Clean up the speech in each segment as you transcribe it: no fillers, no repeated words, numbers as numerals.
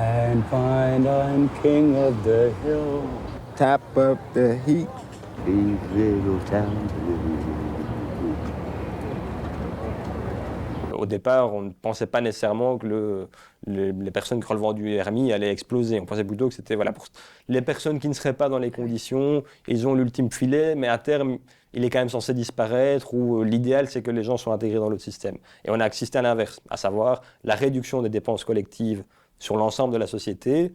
and find I'm king of the hill, top of the heap, these little towns. Au départ, on ne pensait pas nécessairement que les personnes relevant du RMI allaient exploser. On pensait plutôt que c'était voilà, pour les personnes qui ne seraient pas dans les conditions, ils ont l'ultime filet, mais à terme, il est quand même censé disparaître, ou l'idéal, c'est que les gens soient intégrés dans l'autre système. Et on a assisté à l'inverse, à savoir la réduction des dépenses collectives sur l'ensemble de la société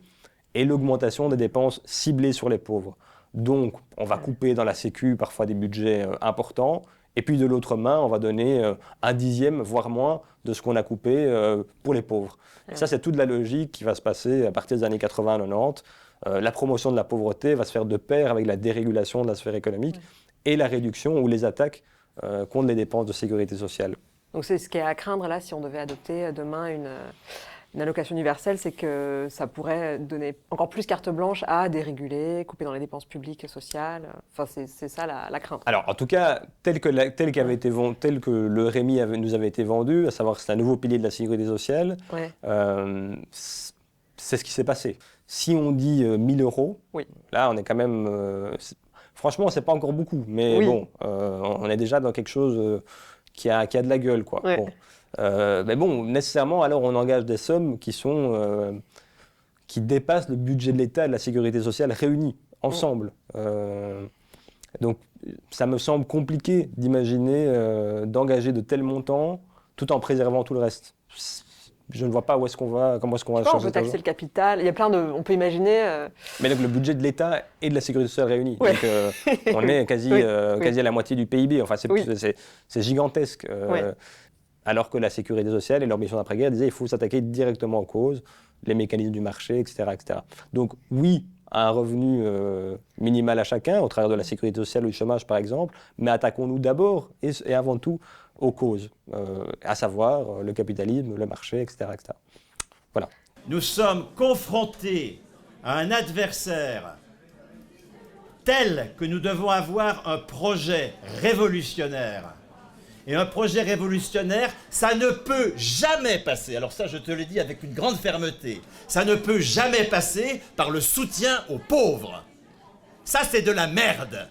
et l'augmentation des dépenses ciblées sur les pauvres. Donc, on va couper dans la Sécu parfois des budgets importants, et puis de l'autre main, on va donner un dixième, voire moins, de ce qu'on a coupé pour les pauvres. Et ça, c'est toute la logique qui va se passer à partir des années 80-90. La promotion de la pauvreté va se faire de pair avec la dérégulation de la sphère économique et la réduction ou les attaques contre les dépenses de sécurité sociale. Donc c'est ce qui est à craindre là, si on devait adopter demain une allocation universelle, c'est que ça pourrait donner encore plus carte blanche à déréguler, couper dans les dépenses publiques et sociales. Enfin, c'est ça la crainte. Alors, en tout cas, tel que le RMI nous avait été vendu, à savoir que c'est un nouveau pilier de la sécurité sociale, c'est ce qui s'est passé. Si on dit 1000 euros, là, on est quand même... franchement, c'est pas encore beaucoup, mais bon, on est déjà dans quelque chose qui a de la gueule, quoi. Bon. Mais bon, nécessairement, alors on engage des sommes qui dépassent le budget de l'État et de la sécurité sociale réunis, ensemble. Donc, ça me semble compliqué d'imaginer d'engager de tels montants tout en préservant tout le reste. Je ne vois pas comment est-ce qu'on va changer. On peut taxer le capital, il y a on peut imaginer... Mais donc le budget de l'État et de la sécurité sociale réunis. Donc on est quasi à la moitié du PIB. Enfin, c'est gigantesque. Alors que la sécurité sociale et leur mission d'après-guerre disaient qu'il faut s'attaquer directement aux causes, les mécanismes du marché, etc. etc. Donc oui, un revenu minimal à chacun, au travers de la sécurité sociale ou du chômage par exemple, mais attaquons-nous d'abord et avant tout aux causes, à savoir le capitalisme, le marché, etc. etc. Voilà. Nous sommes confrontés à un adversaire tel que nous devons avoir un projet révolutionnaire. Et un projet révolutionnaire, ça ne peut jamais passer, alors ça je te le dis avec une grande fermeté, ça ne peut jamais passer par le soutien aux pauvres. Ça c'est de la merde.